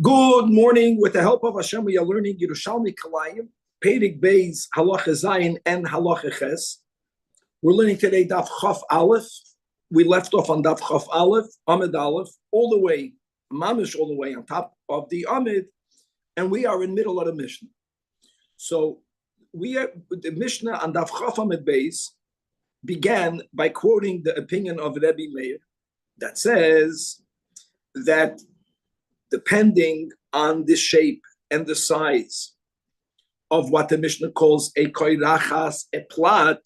Good morning. With the help of Hashem, we are learning Yerushalmi Kalayim, Perek Beis, Halacha Zayin, and Halacha Ches. We're learning today Daf Chaf Aleph. We left off on Daf Chaf Aleph, Amid Aleph, all the way, Mamish, all the way on top of the Amid, and we are in middle of the Mishnah. So the Mishnah on Daf Chaf Amid Beis began by quoting the opinion of Rabbi Meir that says that depending on the shape and the size of what the Mishnah calls a koirachas, a plot,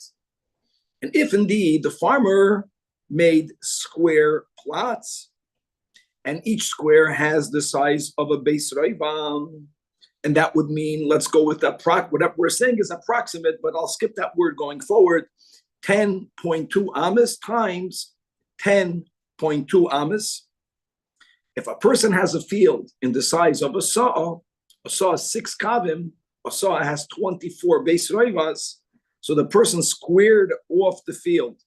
and if indeed the farmer made square plots, and each square has the size of a beis roivam, and that would mean, let's go with that, whatever we're saying is approximate, but I'll skip that word going forward, 10.2 amas times 10.2 amas. If a person has a field in the size of a saw is 6 kavim, a saw has 24 beis roivas, so the person squared off the field,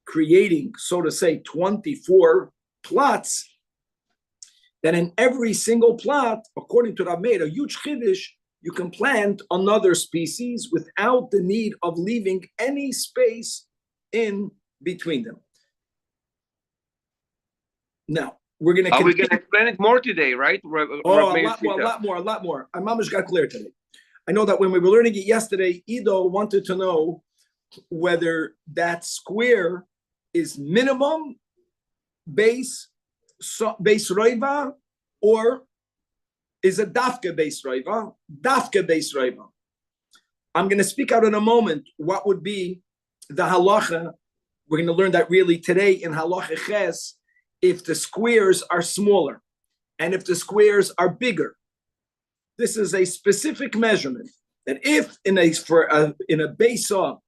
creating, so to say, 24 plots, then in every single plot, according to Rabbi, a huge chiddush, you can plant another species without the need of leaving any space in between them. Now, we're going to explain it more today, right? A lot more. My mamash got clear today. I know that when we were learning it yesterday, Ido wanted to know whether that square is minimum base roiva or is a dafka base roiva. Dafka base roiva. I'm going to speak out in a moment what would be the halacha. We're going to learn that really today in halacha ches, if the squares are smaller and if the squares are bigger. This is a specific measurement that if in a base saw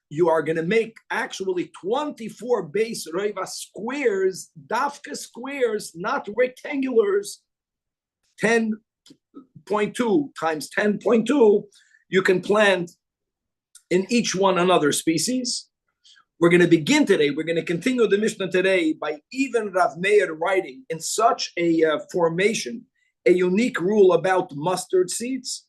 you are going to make actually 24 base roiva squares, dafka squares, not rectangulars, 10.2 times 10.2, you can plant in each one another species. We're going to begin today. We're going to continue the Mishnah today by even Rav Meir writing in such a formation, a unique rule about mustard seeds,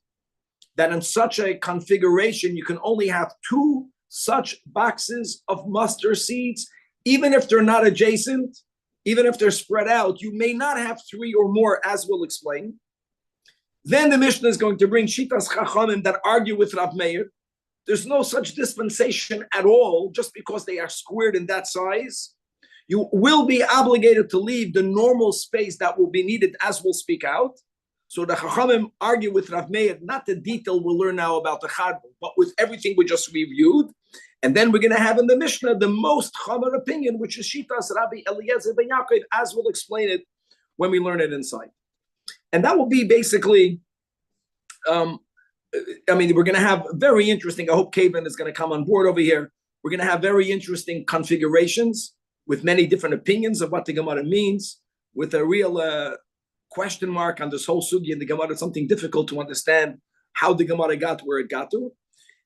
that in such a configuration, you can only have 2 such boxes of mustard seeds, even if they're not adjacent, even if they're spread out. You may not have 3 or more, as we'll explain. Then the Mishnah is going to bring Shitas Chachamim that argue with Rav Meir. There's no such dispensation at all just because they are squared in that size. You will be obligated to leave the normal space that will be needed, as we'll speak out. So the Chachamim argue with Rav Meir, not the detail we'll learn now about the Charbon, but with everything we just reviewed. And then we're going to have in the Mishnah the most Chamer opinion, which is Shitas Rabbi Eliezer ben Yaakov, as we'll explain it when we learn it inside. And that will be basically... we're going to have very interesting, I hope Kavan is going to come on board over here. We're going to have very interesting configurations with many different opinions of what the Gemara means, with a real question mark on this whole sugi in the Gemara. It's something difficult to understand how the Gemara got where it got to.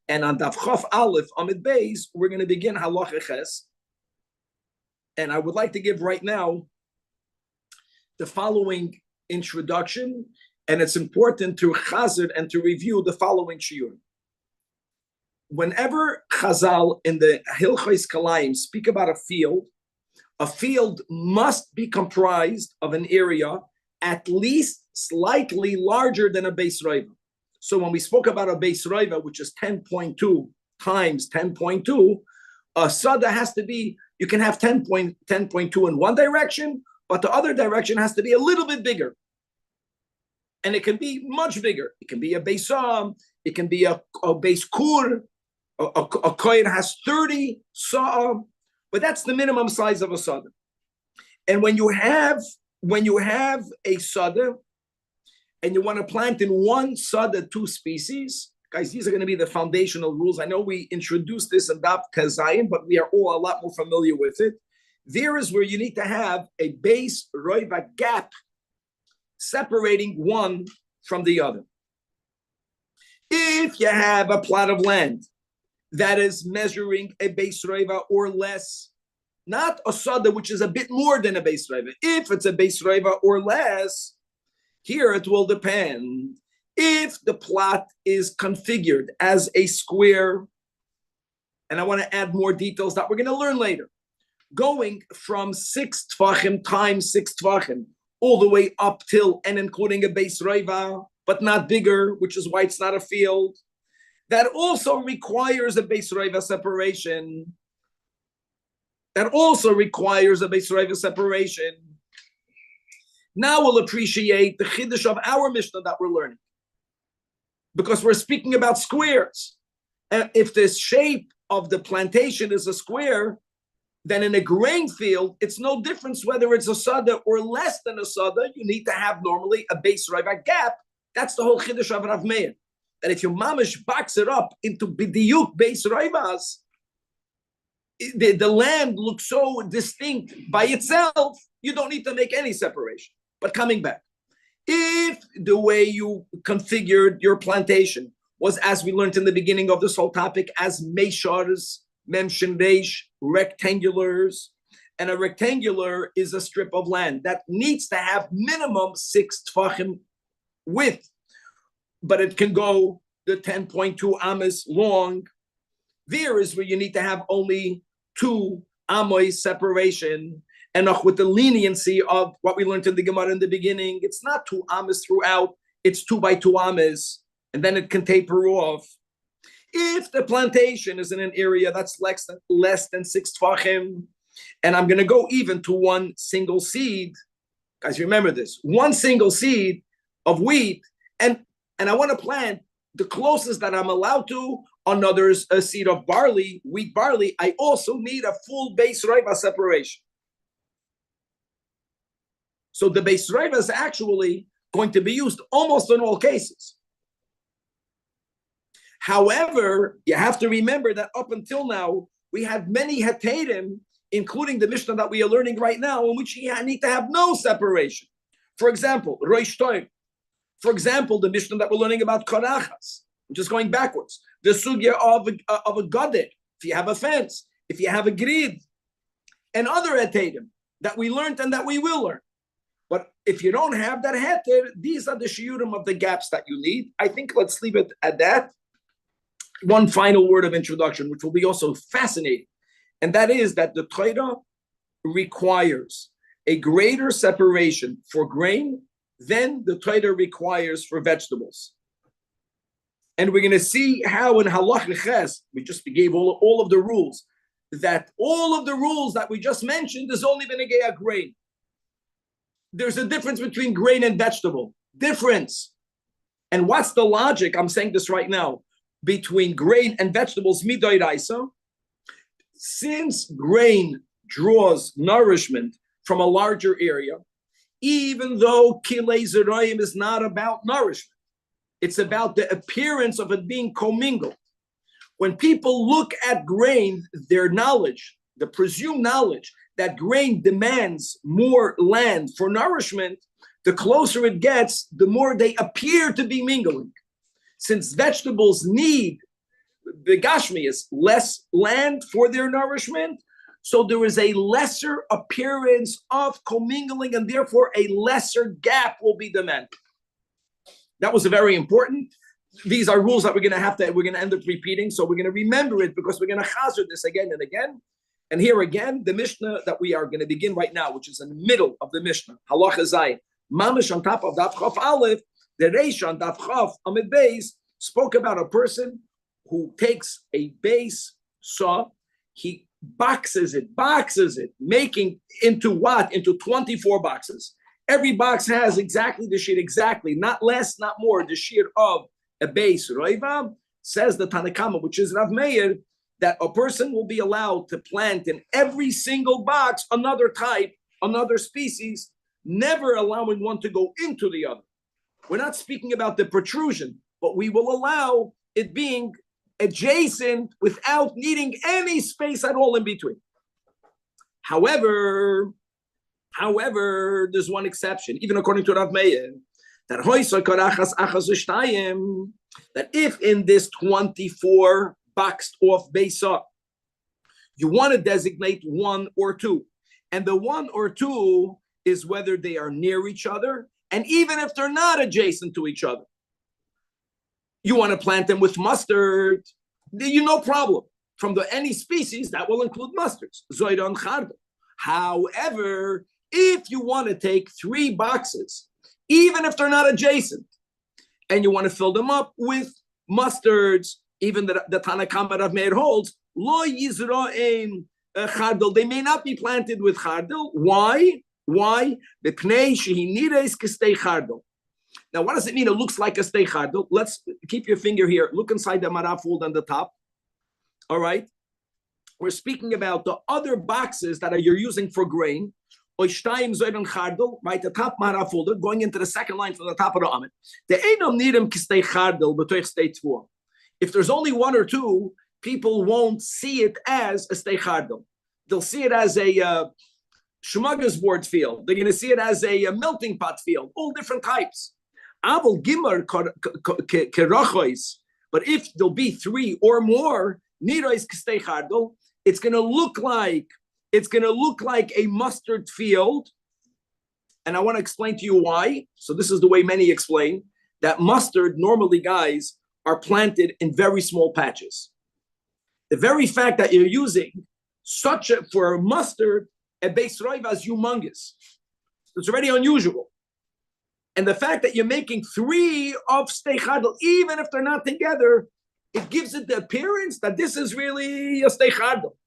And on Daf Chaf Aleph, Amid Beis, we're going to begin Halacha Ches. And I would like to give right now the following introduction. And it's important to chazir and to review the following shiur. Whenever Chazal in the Hilchos Kalayim speak about a field must be comprised of an area at least slightly larger than a beis roiva. So when we spoke about a beis roiva, which is 10.2 times 10.2, a sada has to be, you can have 10.2 in one direction, but the other direction has to be a little bit bigger. And it can be much bigger. It can be a beisam. It can be a beis kur. A kohen has 30 saw, but that's the minimum size of a sada. And when you have a sada, and you want to plant in one sada 2 species, guys, these are going to be the foundational rules. I know we introduced this in Daf Kazayin, but we are all a lot more familiar with it. There is where you need to have a beis roiva gap separating one from the other. If you have a plot of land that is measuring a beis roiva or less, not a sada which is a bit more than a base reva. If it's a base reva or less, here it will depend. If the plot is configured as a square, and I want to add more details that we're going to learn later, going from 6 tvachim times 6 tvachim all the way up till and including a base reva, but not bigger, which is why it's not a field. That also requires a base reva separation. That also requires a base reva separation. Now we'll appreciate the chiddush of our Mishnah that we're learning, because we're speaking about squares. And if the shape of the plantation is a square, then in a grain field, it's no difference whether it's a sada or less than a sada. You need to have normally a base reva gap. That's the whole chiddush of Rav Meir. That if you mamish box it up into bidiyuk base revas, the land looks so distinct by itself, you don't need to make any separation. But coming back, if the way you configured your plantation was, as we learned in the beginning of this whole topic, as meishars, memshin reish, rectangulars, and a rectangular is a strip of land that needs to have minimum 6 tfachim width, but it can go the 10.2 amas long. There is where you need to have only 2 amoy separation, and with the leniency of what we learned in the Gemara in the beginning, it's not 2 amas throughout, it's 2 by 2 amas, and then it can taper off. If the plantation is in an area that's less than 6 tfachim, and I'm going to go even to 1 single seed, guys, remember this, 1 single seed of wheat, and I want to plant the closest that I'm allowed to, another's a seed of barley, wheat barley, I also need a full base reva separation. So the base reva is actually going to be used almost in all cases. However, you have to remember that up until now, we had many hatadim, including the Mishnah that we are learning right now, in which you need to have no separation. For example, Rosh Toim. For example, the Mishnah that we're learning about Karachas, which is going backwards. The sugya of a gadet, if you have a fence, if you have a grid, and other hatadim that we learned and that we will learn. But if you don't have that heter, these are the shiurim of the gaps that you need. I think let's leave it at that. One final word of introduction, which will be also fascinating, and that is that the Torah requires a greater separation for grain than the Torah requires for vegetables. And we're going to see how in Halach Ches, we just gave all of the rules, that all of the rules that we just mentioned is only benegei grain. There's a difference between grain and vegetable. Difference. And what's the logic? I'm saying this right now. Between grain and vegetables, midoiraisa, since grain draws nourishment from a larger area, even though kilei zerayim is not about nourishment, it's about the appearance of it being commingled. When people look at grain, their knowledge, the presumed knowledge that grain demands more land for nourishment, the closer it gets, the more they appear to be mingling. Since vegetables need, the gashmi is less land for their nourishment, so there is a lesser appearance of commingling, and therefore a lesser gap will be demanded. That was very important. These are rules that we're going to end up repeating, so we're going to remember it because we're going to chazer this again and again. And here again, the Mishnah that we are going to begin right now, which is in the middle of the Mishnah, Halacha Zayin, Mamish on top of Daf Chaf Aleph, the Reish on Daf Chaf Amid Beis spoke about a person who takes a base saw, he boxes it, making into what? Into 24 boxes. Every box has exactly the sheet, not less, not more, the sheet of a base. Roiva says the Tanakama, which is Rav Meir, that a person will be allowed to plant in every single box another type, another species, never allowing one to go into the other. We're not speaking about the protrusion, but we will allow it being adjacent without needing any space at all in between. However, there's one exception, even according to Rav Meir, that if in this 24 boxed off base up, You want to designate one or two. And the one or two is whether they are near each other, and even if they're not adjacent to each other. You want to plant them with mustard, no problem. From any species, that will include mustards. Zoyda and chardal. However, if you want to take 3 boxes, even if they're not adjacent, and you want to fill them up with mustards, even the Tana Kama Rav Meir holds, lo yizra'im chardal. They may not be planted with chardal. Why? The pnei shehinires k'stei chardal. Now, what does it mean? It looks like a stei chardal. Let's keep your finger here. Look inside the maraf fold on the top. All right. We're speaking about the other boxes that you're using for grain. Right, the top maraf folder, going into the second line from the top of the amid. If there's only 1 or 2, people won't see it as a stei chardal. They'll see it as a smorgasbord field. They're going to see it as a melting pot field, all different types. But if there'll be 3 or more, it's going to look like a mustard field. And I want to explain to you why. So this is the way many explain that mustard normally, guys, are planted in very small patches. The very fact that you're using for mustard, a base roiva is humongous. It's already unusual. And the fact that you're making 3 of stei chardal, even if they're not together, it gives it the appearance that this is really a stei chardal.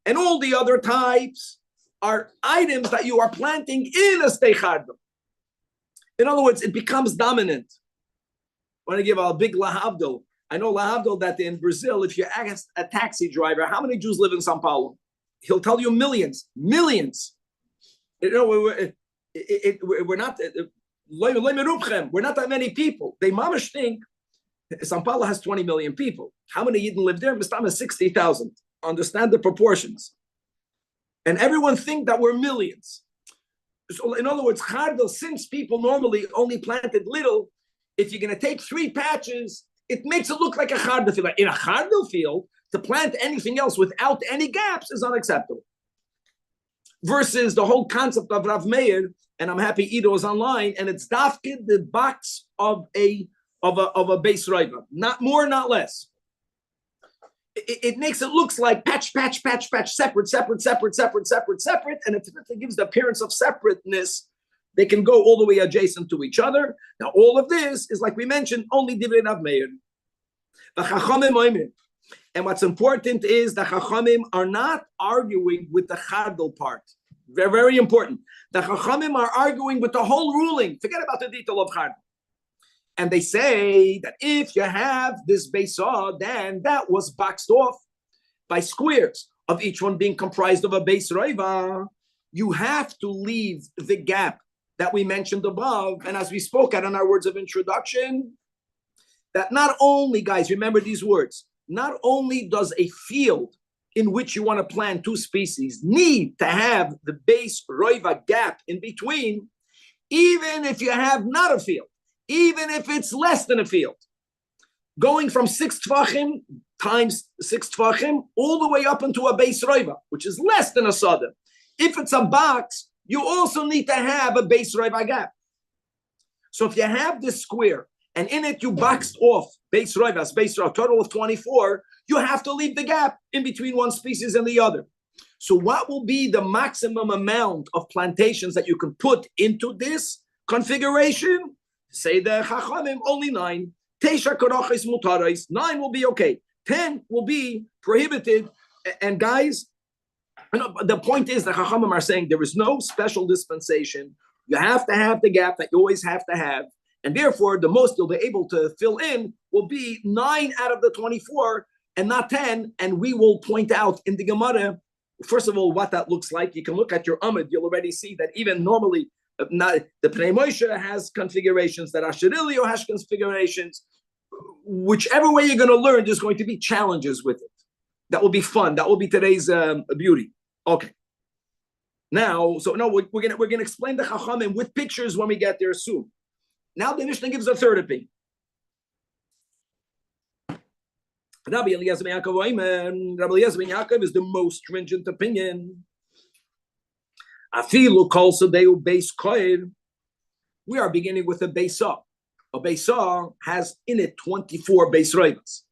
And all the other types are items that you are planting in a stei chardal. In other words, it becomes dominant. I want to give a big lahavdil. I know lahavdil that in Brazil, if you ask a taxi driver, how many Jews live in São Paulo? He'll tell you millions. We're not. We're not that many people. They mamish think São Paulo has 20 million people. How many Yidden live there? Mistam is 60,000. Understand the proportions. And everyone think that we're millions. So in other words, chardal, since people normally only planted little, if you're going to take 3 patches, it makes it look like a chardal field. In a chardal field, to plant anything else without any gaps is unacceptable. Versus the whole concept of Rav Meir, and I'm happy Ido is online, and it's dafkid, the box of a base roiva. Not more, not less. It makes it looks like patch, separate, and it gives the appearance of separateness. They can go all the way adjacent to each other. Now, all of this is, like we mentioned, only divrei Rav Meir. And what's important is the Chachamim are not arguing with the chardal part. Very, very important. The Chachamim are arguing with the whole ruling. Forget about the detail of chardal. And they say that if you have this beisah, then that was boxed off by squares of each one being comprised of a base roiva. You have to leave the gap that we mentioned above. And as we spoke at in our words of introduction, that not only, guys, remember these words, not only does a field in which you want to plant 2 species need to have the base roiva gap in between, even if you have not a field, even if it's less than a field, going from 6 tvachim times 6 tvachim all the way up into a base roiva, which is less than a sada. If it's a box, you also need to have a base roiva gap. So if you have this square and in it you boxed off base roivas, a total of 24, you have to leave the gap in between one species and the other. So what will be the maximum amount of plantations that you can put into this configuration? Say the Chachamim, only 9. Teisha korachis mutarais. 9 will be okay. 10 will be prohibited. And guys, the point is the Chachamim are saying there is no special dispensation. You have to have the gap that you always have to have. And therefore, the most you'll be able to fill in will be 9 out of the 24 and not 10. And we will point out in the Gemara, first of all, what that looks like. You can look at your Amid. You'll already see that even normally, the Pnei Moshe has configurations, that Asherilio has configurations. Whichever way you're going to learn, there's going to be challenges with it. That will be fun. That will be today's beauty. Okay. Now, so no, we're gonna explain the Chachamim with pictures when we get there soon. Now the Mishnah gives a third opinion. Rabbi Eliezer ben Yaakov is the most stringent opinion. Afilu kol sadeu beis koir. We are beginning with a beisah. A beisah has in it 24 beis roivas.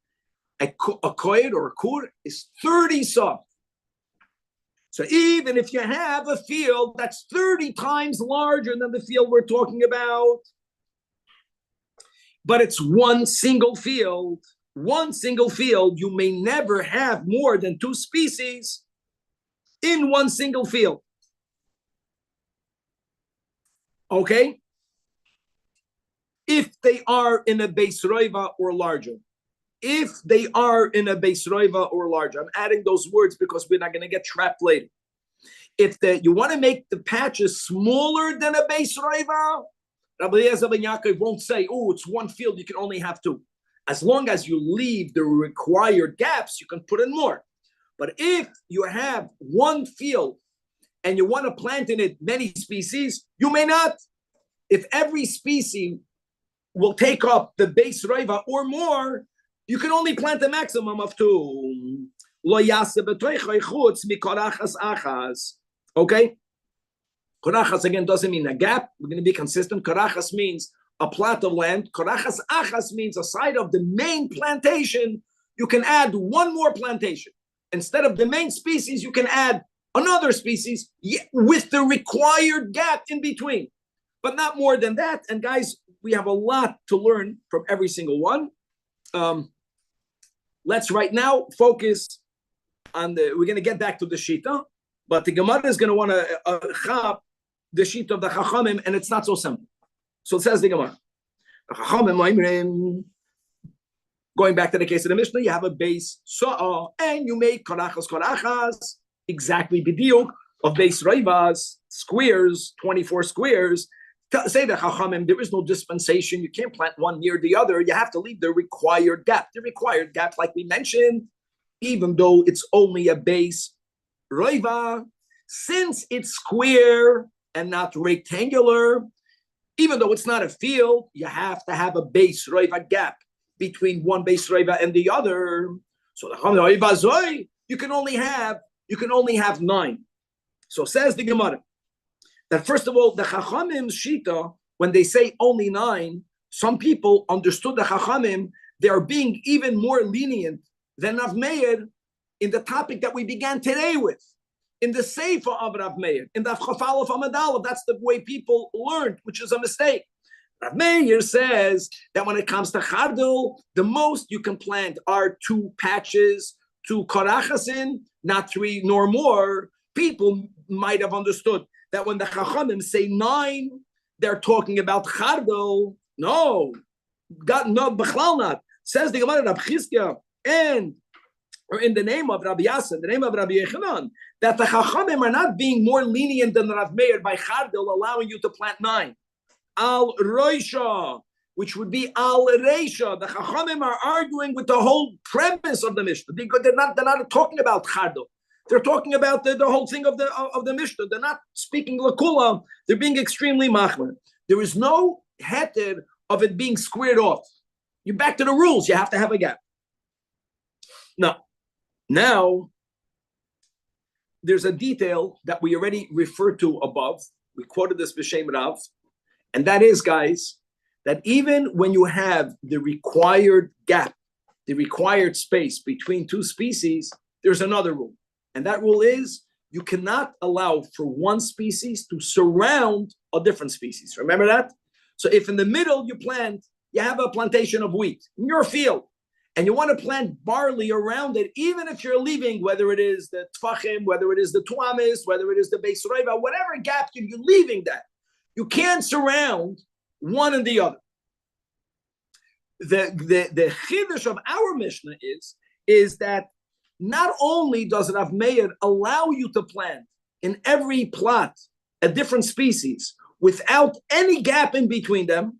A koir or a kur is 30 saw. So even if you have a field that's 30 times larger than the field we're talking about, but it's one single field, you may never have more than 2 species in one single field. Okay? If they are in a beis roiva or larger. If they are in a beis roiva or larger. I'm adding those words because we're not going to get trapped later. If you want to make the patches smaller than a beis roiva, Rabbi Eliezer ben Yaakov won't say, oh, it's one field, you can only have 2. As long as you leave the required gaps, you can put in more. But if you have one field and you want to plant in it many species, you may not. If every species will take up the beis roiva or more, you can only plant a maximum of 2. Okay? Korachas again doesn't mean a gap. We're going to be consistent. Korachas means a plot of land. Korachas achas means a side of the main plantation. You can add one more plantation. Instead of the main species, you can add another species with the required gap in between, but not more than that. And guys, we have a lot to learn from every single one. Let's right now focus on we're going to get back to the Shita, but the Gemara is going to want to chop the Shita of the Chachamim, and it's not so simple. So it says the Gemara. Going back to the case of the Mishnah, you have a base saw, and you make korachas, exactly b'diuk of base roivas, squares, 24 squares. Say the Chachamim, there is no dispensation. You can't plant one near the other. You have to leave the required gap. The required gap, like we mentioned, even though it's only a base roiva, since it's square and not rectangular, even though it's not a field, you have to have a base roiva gap between one base roiva and the other. So the Chachamim, you can only have 9. So says the Gemara that first of all, the Chachamim Shita, when they say only 9, some people understood the Chachamim, they are being even more lenient than Rav Meir in the topic that we began today with, in the Sefer of Rav Meir, in the Chafal of Amadal. That's the way people learned, which is a mistake. Rav Meir says that when it comes to Chardel, the most you can plant are 2 patches, 2 korachasin, not 3 nor more. People might have understood that when the Chachamim say 9, they're talking about Chardel. No, God, no, Bechlal not. Says the Gemara Rabbi Chizkiah, and or in the name of Rabbi Yasser, the name of Rabbi Yechanan, that the Chachamim are not being more lenient than Rav Meir by Chardel, allowing you to plant 9. Al Roisha, which would be Al Reisha. The Chachamim are arguing with the whole premise of the Mishnah. They're not talking about Chardel. They're talking about the whole thing of the Mishnah. They're not speaking Lakula. They're being extremely machmer. There is no heter of it being squared off. You're back to the rules. You have to have a gap. Now, there's a detail that we already referred to above. We quoted this B'Shem Rav. And that is, guys, that even when you have the required gap, the required space between 2 species, there's another rule. And that rule is you cannot allow for one species to surround a different species. Remember that? So if in the middle you have a plantation of wheat in your field, and you want to plant barley around it, even if you're leaving, whether it is the tfachim, whether it is the tuamis, whether it is the beis roiva, whatever gap you're leaving that, you can't surround one and the other. The chiddush of our Mishnah is that not only does Rav Meir allow you to plant in every plot a different species without any gap in between them,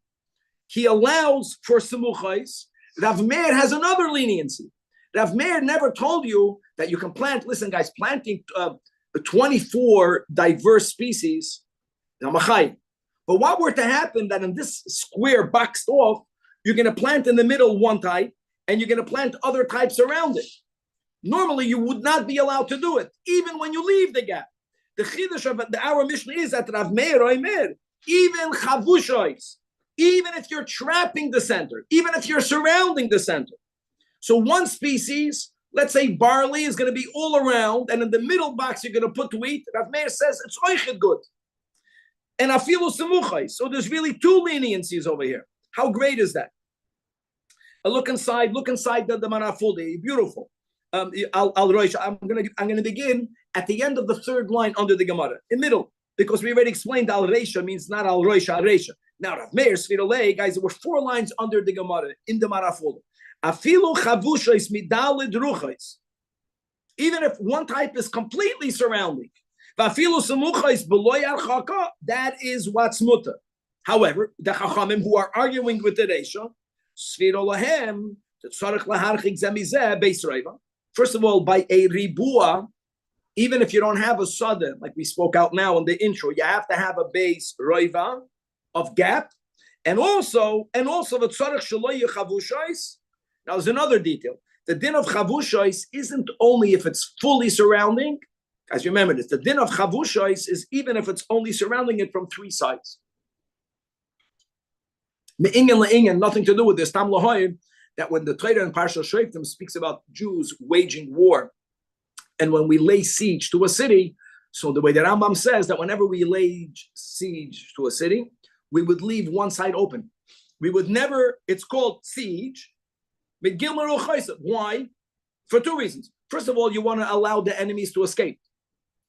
he allows for semuchais. Rav Meir has another leniency. Rav Meir never told you that you can plant, listen guys, planting 24 diverse species, but what were to happen that in this square boxed off, you're going to plant in the middle one type, and you're going to plant other types around it. Normally, you would not be allowed to do it, even when you leave the gap. The chiddush of our Mishnah is that Rav Meir Oimer, even chavushois, even if you're trapping the center, even if you're surrounding the center. So one species, let's say barley, is going to be all around, and in the middle box you're going to put wheat. Rav Meir says it's oichet good. And afilu semuchais. So there's really two leniencies over here. How great is that? Look inside the Manafuldi. Beautiful. I'm gonna begin at the end of the third line under the Gemara, in middle, because we already explained Al Reisha means not Al Roisha, Al Reisha. Now Rav Meir Sfirolei, guys, there were 4 lines under the Gemara in the Manafuldi. Afilu chavushais midalid ruchais. Even if one type is completely surrounding, that is what's mutter. However, the Chachamim who are arguing with the Reisha, first of all, by a ribua, even if you don't have a sada, like we spoke out now in the intro, you have to have a base roiva of gap, and also the tzarech shelo yechavushais. Now, there's another detail. The din of chavushais isn't only if it's fully surrounding. Guys, remember this. The din of chavushais is even if it's only surrounding it from 3 sides. Me'ingen, nothing to do with this. Tam lahoyim, that when the Torah in Parsha Shoftim speaks about Jews waging war, and when we lay siege to a city, so the way that Rambam says that whenever we lay siege to a city, we would leave one side open. We would never, it's called siege. Why? For 2 reasons. First of all, you want to allow the enemies to escape.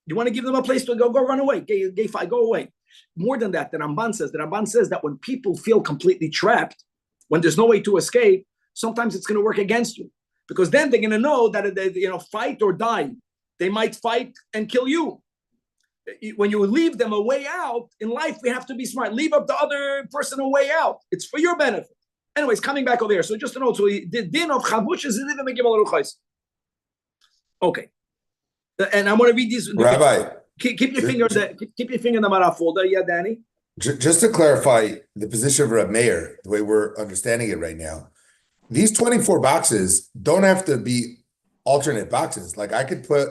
You want to give them a place to go run away, go away. More than that, the Ramban says that when people feel completely trapped, when there's no way to escape, sometimes it's going to work against you, because then they're going to know that they, fight or die. They might fight and kill you. When you leave them a way out in life, we have to be smart. Leave up the other person a way out. It's for your benefit. Anyways, coming back over here. So just to know, so the din of chavush is even megillah ruchais. Okay, and I'm going to read these. Rabbi, keep your finger in the Mara folder. Yeah, Danny. Just to clarify the position of Reb Meir, the way we're understanding it right now, these 24 boxes don't have to be alternate boxes. Like I could put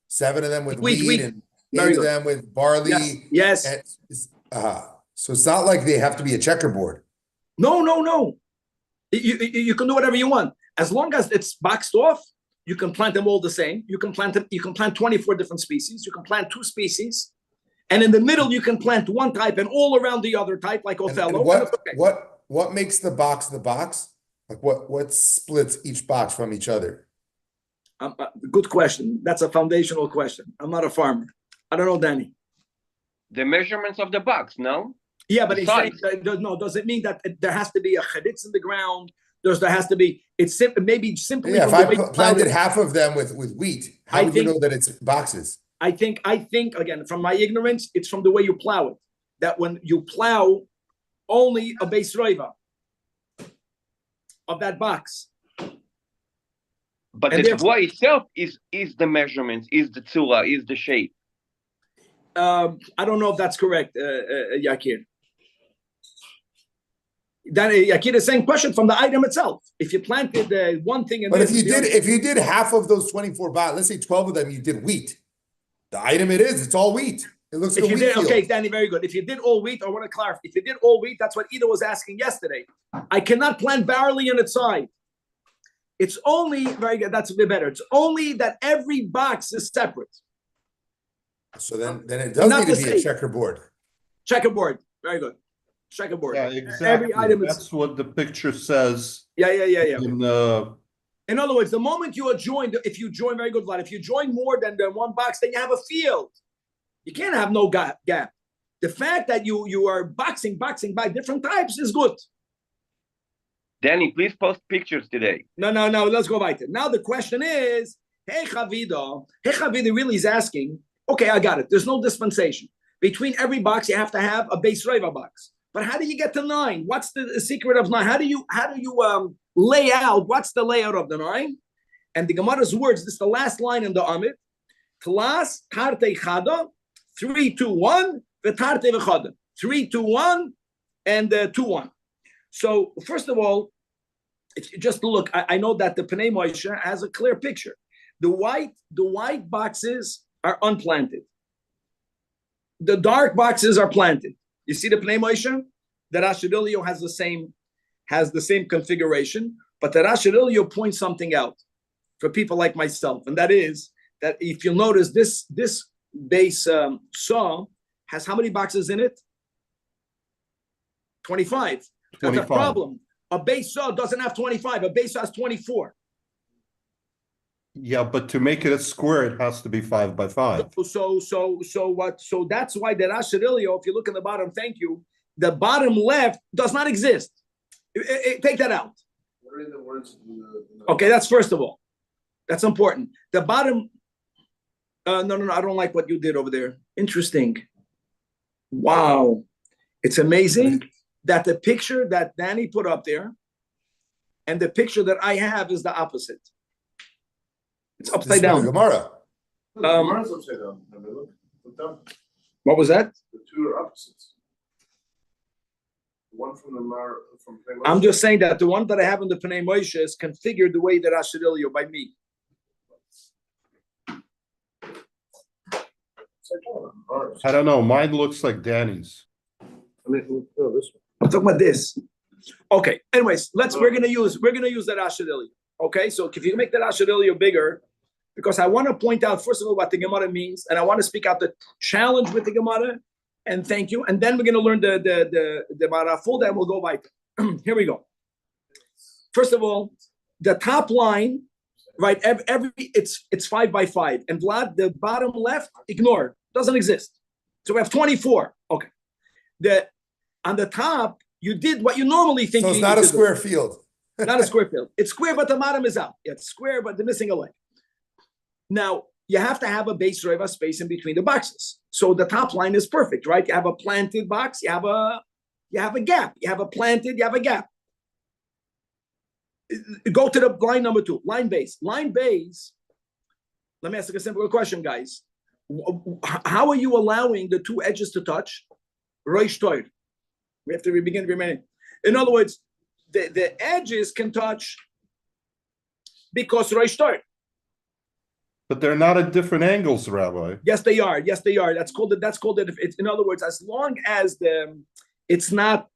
7 of them with wheat and 8 of them with barley. Yes. So it's not like they have to be a checkerboard. No. You can do whatever you want. As long as it's boxed off, you can plant them all the same. You can plant 24 different species. You can plant 2 species. And in the middle, you can plant one type and all around the other type, like Othello. What makes the box the box? Like what splits each box from each other? Good question. That's a foundational question. I'm not a farmer. I don't know, Danny. The measurements of the box, no? Yeah, but no. Does it mean that there has to be a cheditz in the ground? There has to be. It's maybe simply. Yeah, if I planted half of them with wheat, how would you know that it's boxes? I think again, from my ignorance, it's from the way you plow it. That when you plow only a base roiva of that box. But the tzua itself is the measurements, is the tzua, is the shape. I don't know if that's correct, Yakir. That Yakir is saying question from the item itself. If you planted one thing, if you did half of those 24 boxes, let's say 12 of them, you did wheat. The item it's all wheat. It looks like a wheat field. Okay, Danny, very good. If you did all wheat, I want to clarify. If you did all wheat, that's what Ida was asking yesterday. I cannot plant barley on its side. It's only, very good, that's a bit better. It's only that every box is separate. So then it does need to be a checkerboard. Checkerboard, very good. Checkerboard. Yeah, exactly. Every item That's what the picture says. Yeah. In other words, the moment you are joined, if you join, very good, Vlad, if you join more than one box, then you have a field. You can't have no gap. The fact that you are boxing by different types is good. Danny, please post pictures today. No, let's go right there. Now the question is, Hey Chavida really is asking, okay, I got it. There's no dispensation. Between every box, you have to have a base Reva box. But how do you get to 9? What's the secret of 9? How do you lay out? What's the layout of the 9? And the Gemara's words, this is the last line in the Amid. Klas tarte chada, 3, 2, 1, v'tarte v'chada. 3, 2, 1, and 2, 1. So first of all, just look, I know that the Pnei Moshe has a clear picture. The white boxes are unplanted. The dark boxes are planted. You see the Pnei Moshe? The Rashidilio has the same configuration, but the Rashidilio points something out for people like myself, and that is that if you'll notice, this base saw has how many boxes in it? 25. That's a problem. A base saw doesn't have 25. A base saw has 24. Yeah, but to make it a square, it has to be 5 by 5. So what? So that's why the Rashidilio, if you look in the bottom, thank you, the bottom left does not exist. Take that out. What are the words in the Okay, that's first of all. That's important. The bottom. No. I don't like what you did over there. Interesting. Wow, it's amazing that the picture that Danny put up there and the picture that I have is the opposite. It's upside down. Gemara. Gemara's upside down. Look down. What was that? The two are opposites. One from the Mar from Pnei Moshe. I'm just saying that the one that I have in the Pnei Moshe is configured the way that Rashidilio by me. I don't know. Mine looks like Danny's. I mean, no, this one. I'm talking about this. Okay. Anyways, we're gonna use the Rashidilio. Okay. So if you make the Rashidilio bigger, because I want to point out first of all what the Gemara means, and I want to speak out the challenge with the Gemara. And thank you. And then we're gonna learn the Maraful, then we'll go by. Here we go. First of all, the top line, right? It's 5 by 5, and Vlad, the bottom left, ignore, doesn't exist. So we have 24. Okay. On the top, you did what you normally think. So it's not a square field. Not a square field. It's square, but the bottom is out. Yeah, it's square, but they're missing a leg. Now you have to have a base reva space in between the boxes. So the top line is perfect, right? You have a planted box. You have a gap. You have a planted. You have a gap. Go to the line number 2, line base. Line base. Let me ask a simple question, guys. How are you allowing the two edges to touch? Roish Toir. We have to begin remaining. In other words, the edges can touch because Roish Toir. But they're not at different angles, Rabbi. Yes, they are. Yes, they are. That's called it. In other words, as long as it's not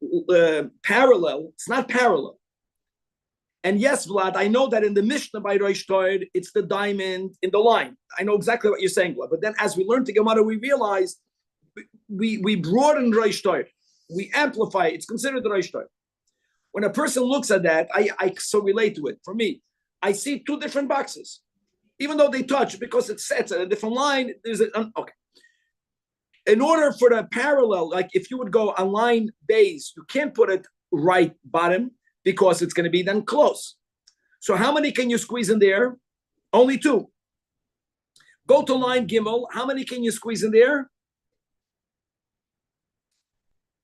parallel, it's not parallel. And yes, Vlad, I know that in the Mishnah by Rosh Toir, it's the diamond in the line. I know exactly what you're saying, Vlad. But then as we learned the Gemara, we realized we broaden Rosh Toir. We amplify it. It's considered the Rosh Toir. When a person looks at that, I so relate to it. For me, I see two different boxes. Even though they touch, because it's a different line, there's okay. In order for the parallel, like if you would go on line base, you can't put it right bottom because it's going to be then close. So how many can you squeeze in there? Only 2. Go to line Gimel. How many can you squeeze in there?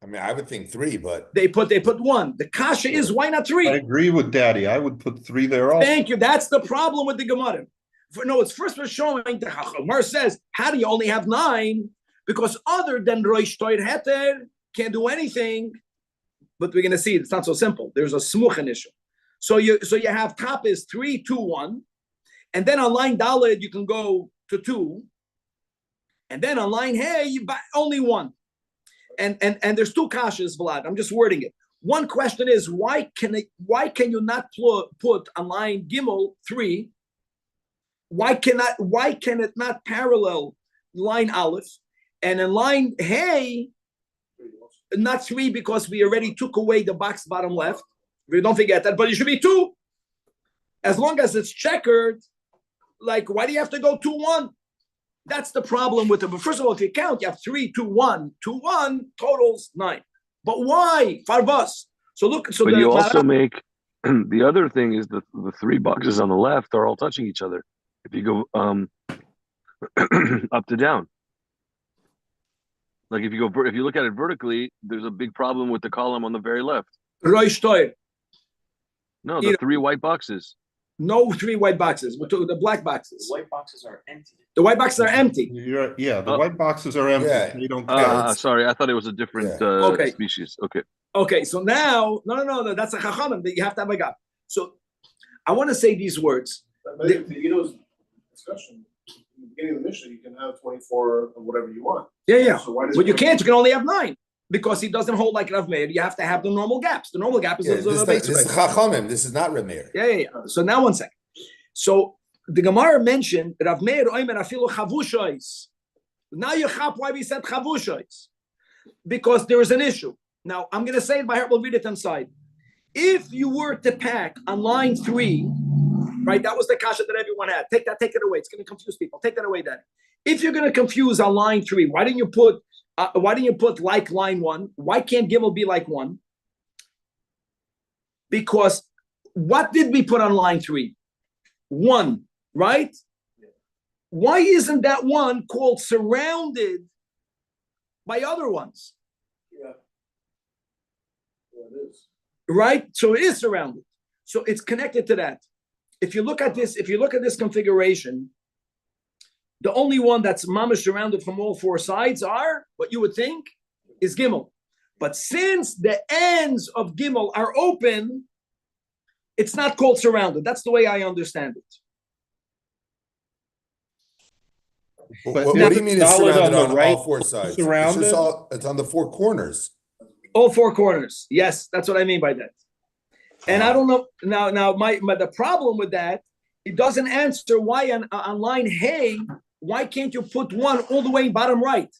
I mean, I would think 3, but they put 1. The kasha is why not 3? I agree with Daddy. I would put 3 there also. Thank you. That's the problem with the Gemara. It's first we're showing the Chachamar says, how do you only have 9? Because other than Roish Toir Heter can't do anything. But we're going to see it's not so simple. There's a smuchen issue. So you have top is 3, 2, 1, and then on line Daled you can go to 2, and then on line Hey you buy only 1. And there's 2 kashas, Vlad. I'm just wording it. One question is why can you not put on line Gimel 3? Why can it not parallel line Aleph? And in line Hey, not 3 because we already took away the box bottom left. We don't forget that, but it should be 2. As long as it's checkered, like why do you have to go 2, 1? That's the problem with it. But first of all, if you count, you have 3, 2, 1. 2, 1 totals 9. But why? Farvas. So look. So but you also make the other thing is the 3 boxes on the left are all touching each other. If you go up to down, like if you look at it vertically, there's a big problem with the column on the very left. Roish Toir. No, the 3 white boxes. No 3 white boxes. We're talking the black boxes. The white boxes are empty. The white boxes are empty. Yeah, the white boxes are empty. Yeah. They don't count. Sorry, I thought it was a different Okay. species. Okay. Okay, so now, no, that's a chachamim that you have to have a gap. So I want to say these words. But to Ito's discussion, in the beginning of the mission, you can have 24 of whatever you want. Yeah. So why does But you can't. You can only have 9 because he doesn't hold like Rav Meir. You have to have the normal gaps. The normal gap is this the base. is Chachamim. This is not Rameir. Yeah. So now 1 second. So the Gemara mentioned Rav Meir oimer afilu chavushois. Now you chap why we said chavushois, because there is an issue. Now I'm going to say it by heart. We'll read it inside. If you were to pack on line 3, right? That was the kasha that everyone had. Take it away. It's going to confuse people. Take that away, Daddy. If you're going to confuse on line 3, why didn't you put like line 1? Why can't Gimel be like 1? Because what did we put on line 3? 1, right? Why isn't that 1 called surrounded by other ones? Yeah, it is. Right? So it is surrounded. So it's connected to that. If you look at this configuration, the only one that's mamish surrounded from all 4 sides are, what you would think, is Gimel. But since the ends of Gimel are open, it's not called surrounded. That's the way I understand it. What do you mean it's surrounded on all 4 sides? Surrounded? It's on the 4 corners. All 4 corners. Yes, that's what I mean by that. And I don't know now. The problem with that, it doesn't answer why on line hey, why can't you put 1 all the way bottom right?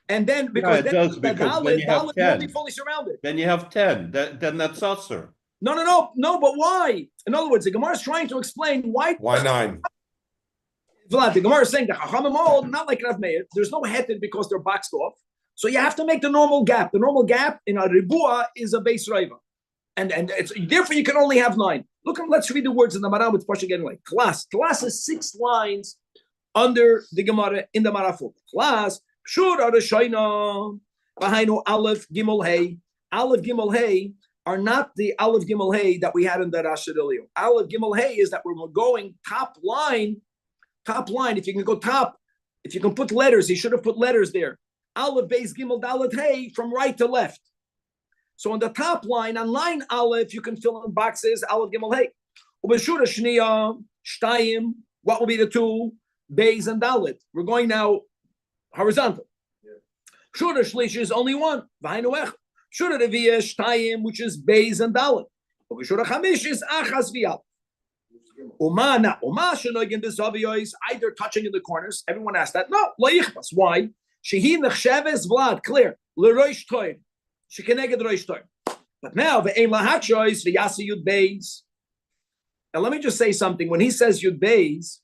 And then because it does, because then you have 10. Won't be fully surrounded. Then you have 10. Then that's usher. No. But why? In other words, the Gemara is trying to explain why. Why 9? Vlad, the Gemara is saying the Chachamim all not like Rav Meir. There's no heted because they're boxed off. So you have to make the normal gap. The normal gap in a ribua is a base raiva. And it's therefore you can only have 9. Let's read the words in the Maram with Pasha getting like class. Class is 6 lines under the Gemara in the Marafut. Class, Shura Rishoina, Bahainu Aleph Gimel Hey. Aleph Gimel Hey are not the Aleph Gimel Hey that we had in the Rashid Elio. Aleph Gimel Hey is that we're going top line. If you can go top, if you can put letters, he should have put letters there. Aleph Beis Gimel Dalet Hey from right to left. So on the top line, on line Aleph, you can fill in boxes, Aleph Gimel Hey. Ubeshura Shniya, Shtayim, what will be the 2? Beis and Dalet. We're going now horizontal. Shura Shlish is only 1. V'hainu Ech. Shura Reviya, Shtayim, which is Beis and Dalet. Ubeshura Chamish is Achas V'Aleph. Uma Shenoigin Bezavios, either touching in the corners. Everyone asked that. No, Loichbas. Why? Shehi Nechsheves Vlad, clear. Leroish Toim. Shekeneged Roish Toim. But now, Ve'ein Lahachois, V'yasi Yud Beis. Now, let me just say something. When he says Yud Beis,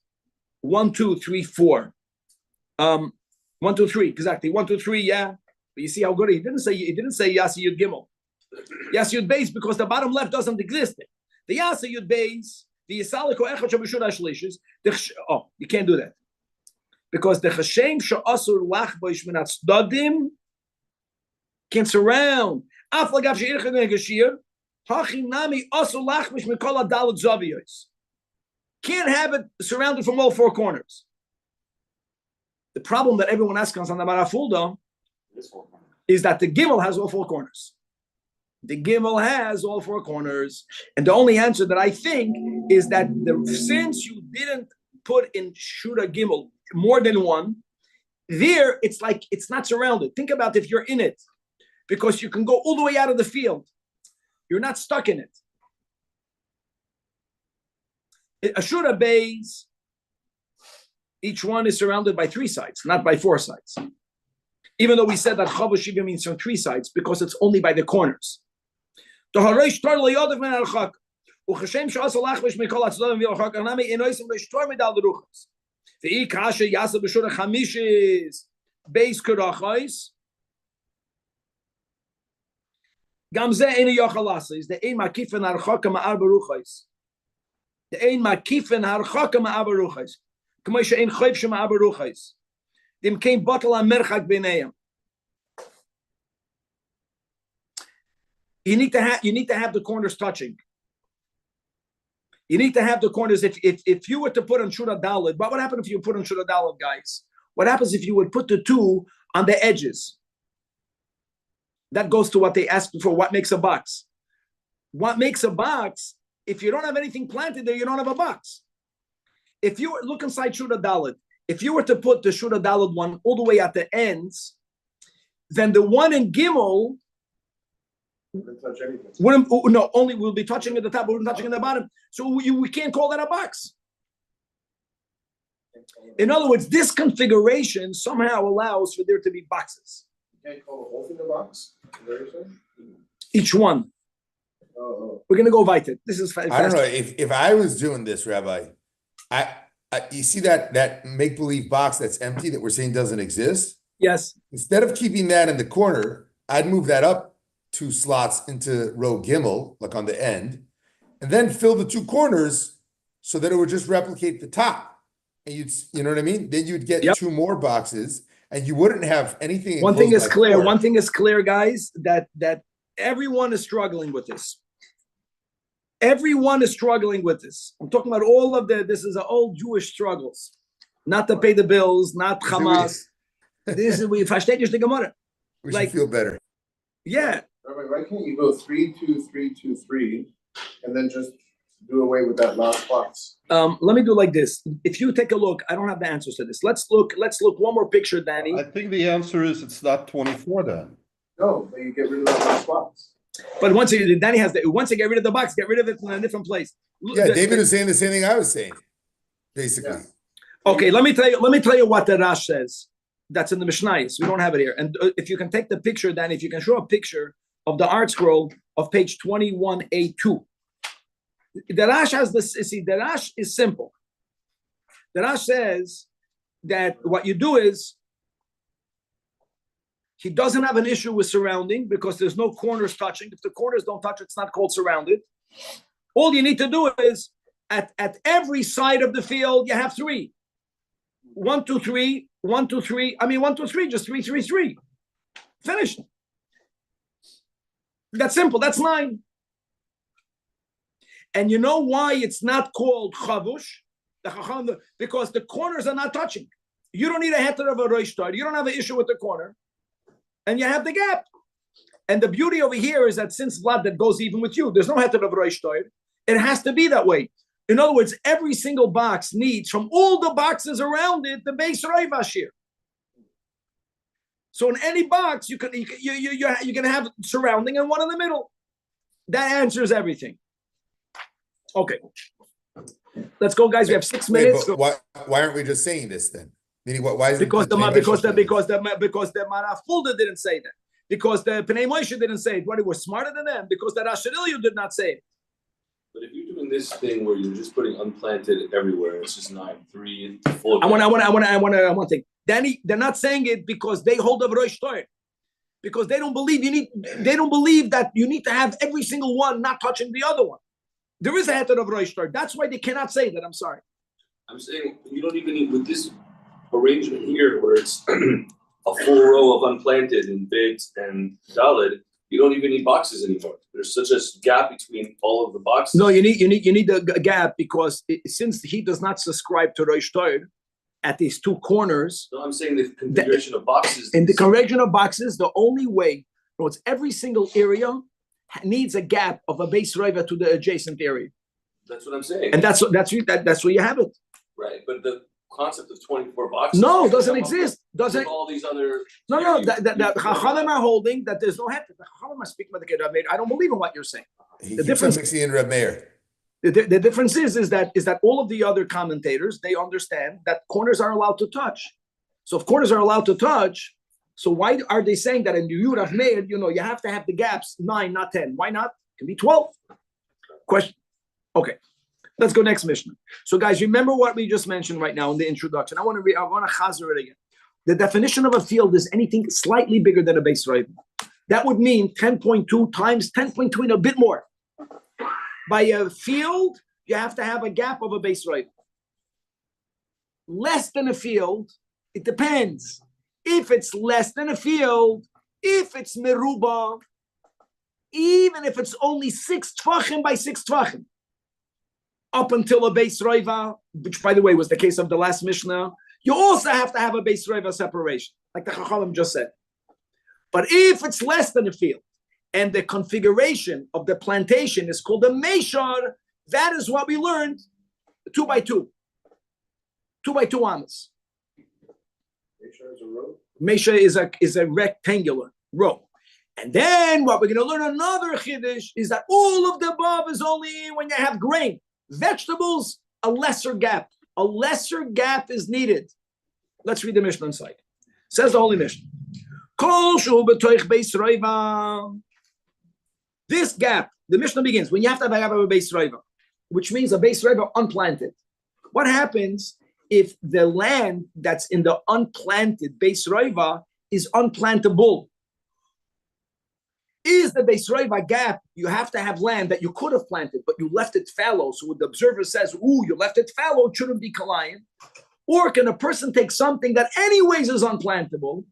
1, 2, 3, 4. 1, 2, 3, exactly. 1, 2, 3, yeah. But you see how good he didn't say Yasi Yud Gimel. Yasi Yud Beis, because the bottom left doesn't exist. The Yasi Yud Beis. The Yisaliko Echad Shabashur Ashlishes. You can't do that because the Chashem Sha'asur Lachboish Minat Dadim can surround. Aflagav Sheirchen Negashir Hachinami Asur Lachboish Mikola Dalet Zaviyos. Can't have it surrounded from all 4 corners. The problem that everyone asks us on the Marafulda is that the Gimel has all 4 corners. The Gimel has all 4 corners. And the only answer that I think is that since you didn't put in Shura Gimel more than 1, there it's like it's not surrounded. Think about if you're in it, because you can go all the way out of the field. You're not stuck in it. A Shura Beis, each one is surrounded by 3 sides, not by 4 sides. Even though we said that Chava Shiva means from 3 sides, because it's only by the corners. The Harish Tar Le'Yodav Men Archak, Uchashem Sha'asa Lachvish Mikol Atzadam V'Archak Anami Enoisim Le'Shtor Medal Deruchas. V'I Kasha Yasa B'Shura Chamishis Beis Kurachais. Gamze Eni Yochalasais. The Ein Makifen Archaka Ma'ar Beruchais. The Ein Makifen Archaka Ma'ar Beruchais. K'may She'ein Chayv Shema'ar Beruchais. Dim Kein Batal HaMerchak B'Neiam. You need to have the corners touching. You need to have the corners. If you were to put on Shura Dalet, what would happen if you put on Shura Dalet, guys? What happens if you would put the 2 on the edges? That goes to what they asked before. What makes a box? what makes a box, if you don't have anything planted there, you don't have a box. If you look inside Shuda Dalet, if you were to put the Shuda Dalet one all the way at the ends, then the one in Gimel Wouldn't touch anything. only will be touching at the top, but wouldn't touching at the bottom. So we can't call that a box. In other words, this configuration somehow allows for there to be boxes. You can't call the whole thing a box? Is that what you're saying? Each one. We're going to go weiter. This is fast. I don't know if I was doing this, Rabbi. I you see that make believe box that's empty that we're saying doesn't exist. Yes. Instead of keeping that in the corner, I'd move that up 2 slots into row Gimel, like on the end, and then fill the 2 corners so that it would just replicate the top. And you know what I mean? Then you'd get 2 more boxes, and you wouldn't have anything. One thing is clear. 4. One thing is clear, guys, that everyone is struggling with this. Everyone is struggling with this. I'm talking about all of this is old Jewish struggles. Not to pay the bills, not Hamas. This is, we versteht the Gemara. We should feel better. Yeah. Rabbi, why can't you go 3, 2, 3, 2, 3, and then just do away with that last box? Let me do like this. If you take a look, I don't have the answers to this. Let's look one more picture, Danny. I think the answer is it's not 24 then. No, but you get rid of that last box. But once you get rid of the box, get rid of it in a different place. Yeah, David is saying the same thing I was saying, basically. Yeah. Okay, let me tell you what the Rash says. That's in the Mishnayos. We don't have it here. And if you can take the picture, then if you can show a picture of the art scroll of page 21A2. The Rash has this. See, the Rash is simple. The Rash says that what you do is he doesn't have an issue with surrounding because there's no corners touching. If the corners don't touch, it's not called surrounded. All you need to do is at every side of the field, you have 3. 1, 2, 3, 1, 2, 3. I mean, 1, 2, 3, just 3, 3, 3. Finished. That's simple. That's 9. And you know why it's not called chavush? Because the corners are not touching. You don't need a heter of a rosh tar. You don't have an issue with the corner. And you have the gap. And the beauty over here is that since Vlad, that goes even with you, there's no heter of rosh tar. It has to be that way. In other words, every single box needs, from all the boxes around it, the base Rav Ashir. So in any box, you can have surrounding and one in the middle. That answers everything. Okay. Let's go, guys. We have 6 minutes. But why aren't we just saying this then? Meaning, why is because the Marafulda didn't say that. Because the Pnei Moshe didn't say it. What, he was smarter than them? Because the Rashidilyu did not say it. But if you're doing this thing where you're just putting unplanted everywhere, it's just 9, 3, 4. I want to think. Danny, they're not saying it because they hold of Rosh Torah. Because they don't believe that you need to have every single one not touching the other one. There is a heter of Rosh Torah. That's why they cannot say that. I'm sorry. I'm saying you don't even need, with this arrangement here where it's a full row of unplanted and bids and dalid, you don't even need boxes anymore. There's such a gap between all of the boxes. No, you need a gap because since he does not subscribe to Rosh Torah at these 2 corners. No, I'm saying the configuration of boxes. In the configuration of boxes, the only way, it's every single area needs a gap of a base riva to the adjacent area. That's what I'm saying. And that's where you have it. Right, but the concept of 24 boxes. No, doesn't exist. Doesn't all these other. No. That Chachamim are holding that there's no heter. The Chachamim are speaking about the Reb Meir. I don't believe in what you're saying. The difference mixing in Reb Meir. The difference is that all of the other commentators, they understand that corners are allowed to touch. So if corners are allowed to touch, so why are they saying that in the Yud of Meir, you have to have the gaps 9, not 10? Why not? It can be 12. Question. Okay. Let's go next Mishnah. So guys, remember what we just mentioned right now in the introduction. I want to chazer it again. The definition of a field is anything slightly bigger than a base riva. That would mean 10.2 times 10.2 and a bit more. By a field, you have to have a gap of a base riva. Less than a field, it depends. If it's less than a field, if it's meruba, even if it's only 6 tfachim by 6 tfachim, up until a base riva, which by the way was the case of the last Mishnah, you also have to have a base riva separation, like the Chachamim just said. But if it's less than a field, and the configuration of the plantation is called a meshar, that is what we learned 2 by 2. 2 by 2 amas. Mesha is a rectangular row. And then what we're going to learn another chiddush is that all of the above is only when you have grain. Vegetables, a lesser gap. A lesser gap is needed. Let's read the Mishnah inside. Says the Holy Mishnah. This gap, the Mishnah begins when you have to have a beis reiva, which means a beis reiva unplanted. What happens if the land that's in the unplanted beis reiva is unplantable? Is the beis reiva gap, you have to have land that you could have planted, but you left it fallow. So when the observer says, ooh, you left it fallow, it shouldn't be kalayim. Or can a person take something that anyways is unplantable?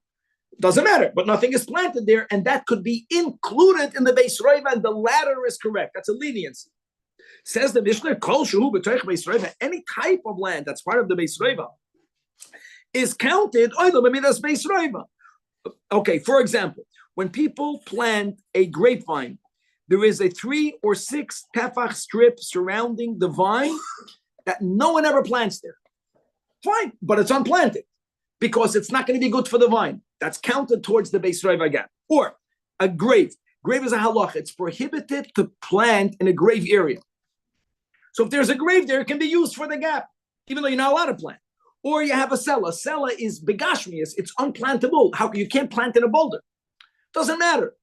Doesn't matter, but nothing is planted there, and that could be included in the beis reiva, and the latter is correct. That's a leniency. Says the Mishnah, Kol shehu b'toich beis reiva, any type of land that's part of the beis reiva is counted oilo b'midas beis reiva. Okay, for example, when people plant a grapevine, there is a 3 or 6 tefach strip surrounding the vine that no one ever plants there. Fine, but it's unplanted because it's not going to be good for the vine. That's counted towards the beis reiva gap. Or a grave. Grave is a halacha. It's prohibited to plant in a grave area. So if there's a grave there, it can be used for the gap, even though you're not allowed to plant. Or you have a sela. Sela is begashmius. It's unplantable. You can't plant in a boulder. Doesn't matter.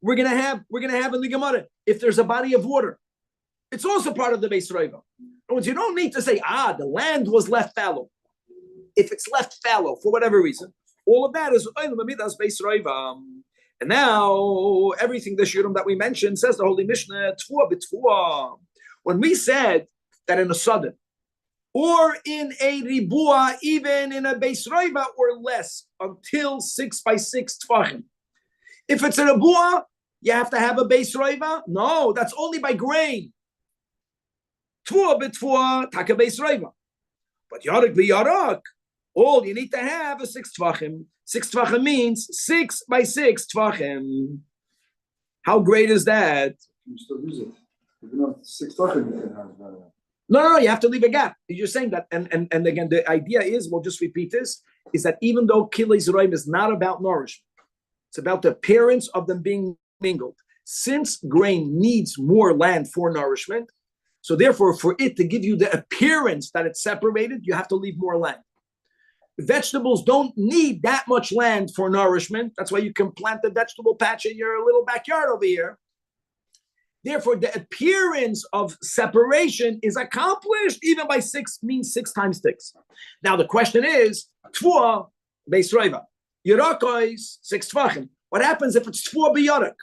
We're gonna have in the Gemara, if there's a body of water, it's also part of the beis reiva. You don't need to say, the land was left fallow. If it's left fallow for whatever reason, all of that is beis reiva. And now everything the shiurim that we mentioned says the Holy Mishnah, tfua b'tfua. When we said that in a sudden, or in a ribua, even in a beis reiva or less, until 6 by 6 tfachim. If it's a ribua, you have to have a beis reiva? No, that's only by grain. Tfua b'tfua, taka beis reiva. But yarak b'yarak, all you need to have is 6 tfachim. 6 tfachim means 6 by 6 tfachim. How great is that? You still use it. Even though 6 tfachim you can have. No, you have to leave a gap. You're saying that, and again, the idea is, we'll just repeat this, is that even though kilei zeraim is not about nourishment, it's about the appearance of them being mingled. Since grain needs more land for nourishment, so therefore, for it to give you the appearance that it's separated, you have to leave more land. Vegetables don't need that much land for nourishment. That's why you can plant a vegetable patch in your little backyard over here. Therefore, the appearance of separation is accomplished even by 6, means 6 times 6. Now, the question is, tfua beis reiva. Yerakos 6 tfachim. What happens if it's tfua b'yarak?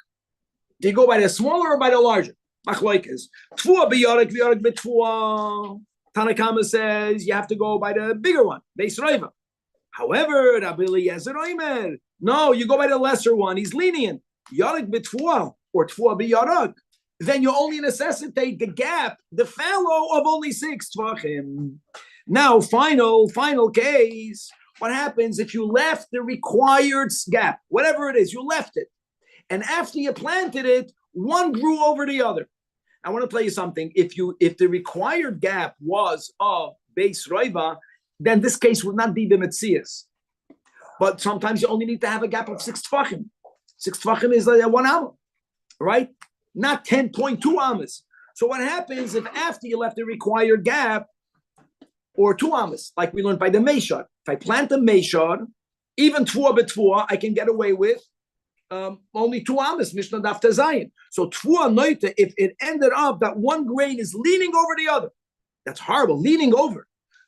Do you go by the smaller or by the larger? Machlokes. Tfua b'yarak, v'yarak b'tfua. Tanakama says you have to go by the bigger one, beis reiva. However, Rabbi Eliezer Omer, no, you go by the lesser one. He's lenient. Yarak b'tfua or tfua b'yarak. Then you only necessitate the gap, the fallow of only 6 tvachim. Now, final case. What happens if you left the required gap, whatever it is, you left it, and after you planted it, one grew over the other? I want to tell you something. If the required gap was of beis reiva, then this case would not be b'metzias. But sometimes you only need to have a gap of 6 tvachim. 6 tvachim is 1 hour, right? Not 10.2 amas. So what happens if after you left the required gap, or 2 amas, like we learned by the meshar? If I plant a meshar, even tfua b'tfua, I can get away with only 2 amas, Mishnah Daf Tezayin. So tfua noite, if it ended up that one grain is leaning over the other, that's horrible, leaning over.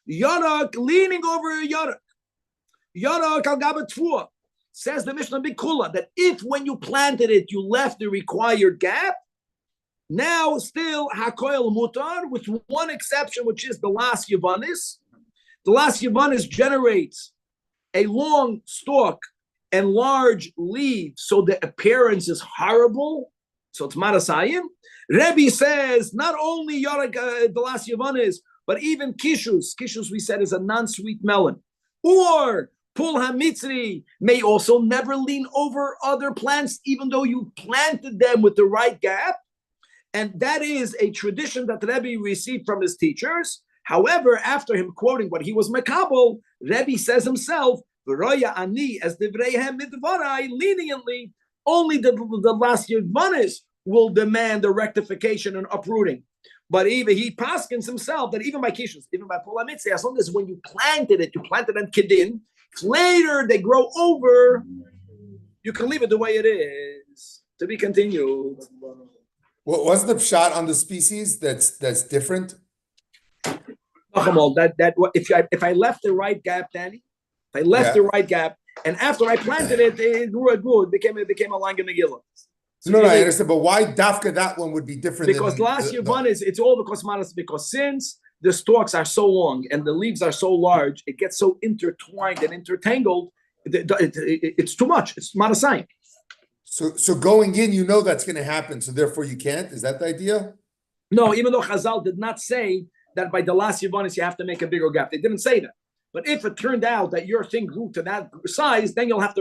Yarak, leaning over yarak. Yarak al gaba tfua. Says the Mishnah Bikula that if when you planted it, you left the required gap, now still hakoil mutar, with one exception, which is the las yavanis. The las yavanis generates a long stalk and large leaves, so the appearance is horrible. So it's marasayin. Rabbi says not only yarak the las yavanis, but even kishus. Kishus we said is a non-sweet melon, or Pul hamitzri may also never lean over other plants, even though you planted them with the right gap. And that is a tradition that Rabbi received from his teachers. However, after him quoting what he was makabel, Rabbi says himself, "V'roya ani as divreihem midvarai," leniently, only the last Yevmanis will demand a rectification and uprooting. But even he paskins himself that even by kishus, even by pul hamitzri, as long as when you planted them kedin, later they grow over, you can leave it the way it is. To be continued. What was the shot on the species that's different? If I left the right gap, Danny, if I left the right gap, and after I planted it, it grew. It became a langa megillah. No, I understand, but why dafka that one would be different? Because last year one is it's all because since the stalks are so long and the leaves are so large, it gets so intertwined and intertangled. It's too much. It's not a sign. So going in, you know that's going to happen, so therefore you can't. Is that the idea? No, even though Chazal did not say that by the last Yavanis you have to make a bigger gap. They didn't say that. But if it turned out that your thing grew to that size, then you'll have to